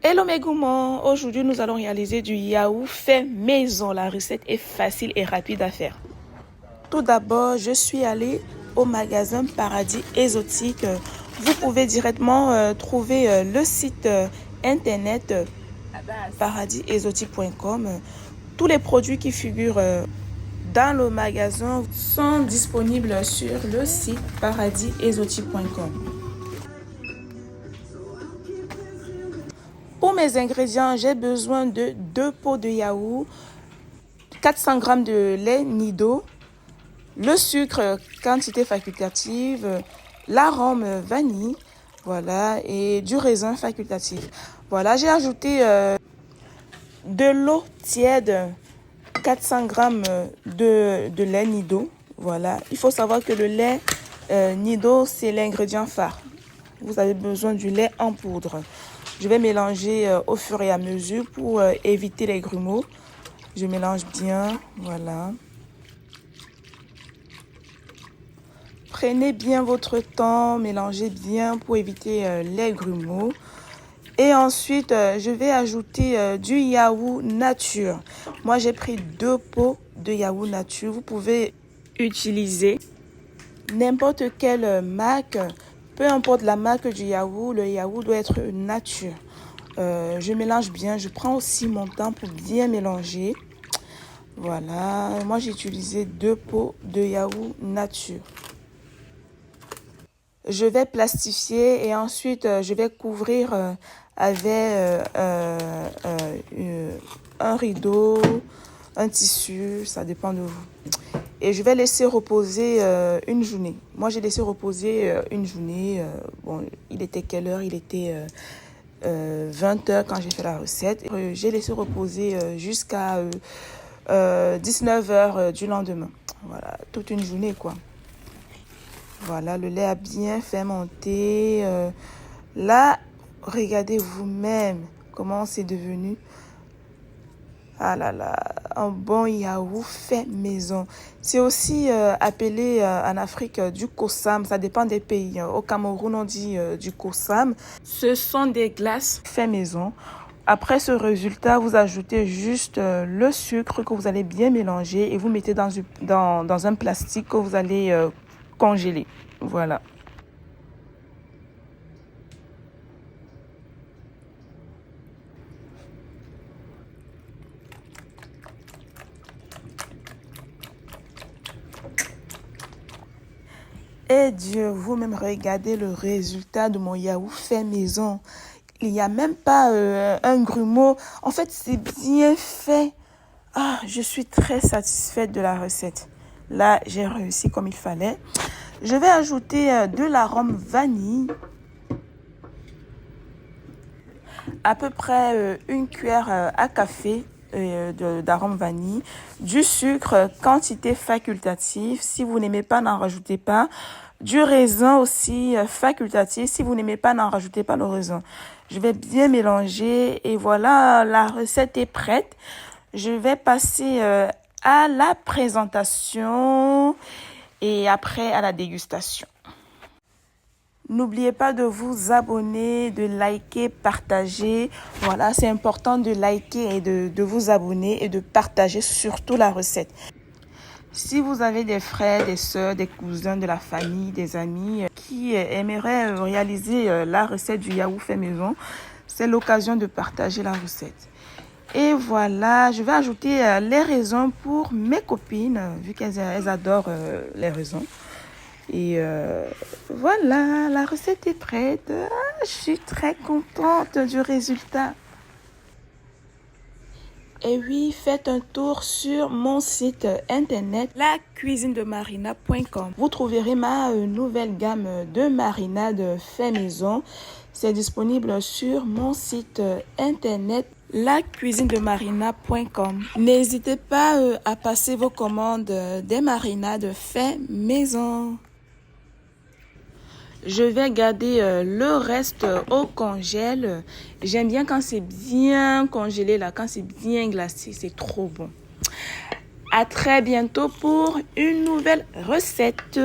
Hello mes gourmands, aujourd'hui nous allons réaliser du yaourt fait maison. La recette est facile et rapide à faire. Tout d'abord, je suis allée au magasin Paradis Exotique. Vous pouvez directement trouver le site internet paradisexotique.com. Tous les produits qui figurent dans le magasin sont disponibles sur le site paradisexotique.com. Pour mes ingrédients, j'ai besoin de 2 pots de yaourt, 400 g de lait nido, le sucre quantité facultative, l'arôme vanille, voilà, et du raisin facultatif. Voilà, j'ai ajouté de l'eau tiède, 400 g de lait nido. Voilà, il faut savoir que le lait nido, c'est l'ingrédient phare. Vous avez besoin du lait en poudre. Je vais mélanger au fur et à mesure pour éviter les grumeaux. Je mélange bien, voilà. Prenez bien votre temps, mélangez bien pour éviter les grumeaux. Et ensuite, je vais ajouter du yaourt nature. Moi, j'ai pris 2 pots de yaourt nature. Vous pouvez utiliser n'importe quelle marque. Peu importe la marque du yaourt, le yaourt doit être nature. Je mélange bien, je prends aussi mon temps pour bien mélanger. Voilà, moi j'ai utilisé 2 pots de yaourt nature. Je vais plastifier et ensuite je vais couvrir avec un rideau, un tissu, ça dépend de vous. Et je vais laisser reposer une journée. Moi, j'ai laissé reposer une journée. Bon, il était quelle heure? Il était 20 h quand j'ai fait la recette. J'ai laissé reposer jusqu'à 19 h du lendemain. Voilà, toute une journée, quoi. Voilà, le lait a bien fermenté. Là, regardez vous-même comment c'est devenu. Ah là là, un bon yaourt fait maison. C'est aussi appelé en Afrique du kosam. Ça dépend des pays. Au Cameroun, on dit du kosam. Ce sont des glaces fait maison. Après ce résultat, vous ajoutez juste le sucre que vous allez bien mélanger et vous mettez dans un plastique que vous allez congeler. Voilà. Et Dieu, vous-même regardez le résultat de mon yaourt fait maison. Il n'y a même pas un grumeau. En fait, c'est bien fait. Ah, je suis très satisfaite de la recette. Là, j'ai réussi comme il fallait. Je vais ajouter de l'arôme vanille. À peu près une cuillère à café d'arôme vanille, du sucre quantité facultative. Si vous n'aimez pas, n'en rajoutez pas. Du raisin aussi facultatif. Si vous n'aimez pas, n'en rajoutez pas le raisin. Je vais bien mélanger et voilà, la recette est prête. Je vais passer à la présentation et après à la dégustation. N'oubliez pas de vous abonner, de liker, partager. Voilà, c'est important de liker et de vous abonner et de partager surtout la recette. Si vous avez des frères, des sœurs, des cousins de la famille, des amis qui aimeraient réaliser la recette du yaourt fait maison, c'est l'occasion de partager la recette. Et voilà, je vais ajouter les raisins pour mes copines, vu qu'elles adorent les raisins. Et voilà, la recette est prête. Je suis très contente du résultat. Et oui, faites un tour sur mon site internet lacuisinedemarina.com. Vous trouverez ma nouvelle gamme de marinade fait maison. C'est disponible sur mon site internet lacuisinedemarina.com. N'hésitez pas à passer vos commandes des marinades fait maison. Je vais garder le reste au congèle. J'aime bien quand c'est bien congelé, là, quand c'est bien glacé, c'est trop bon. À très bientôt pour une nouvelle recette.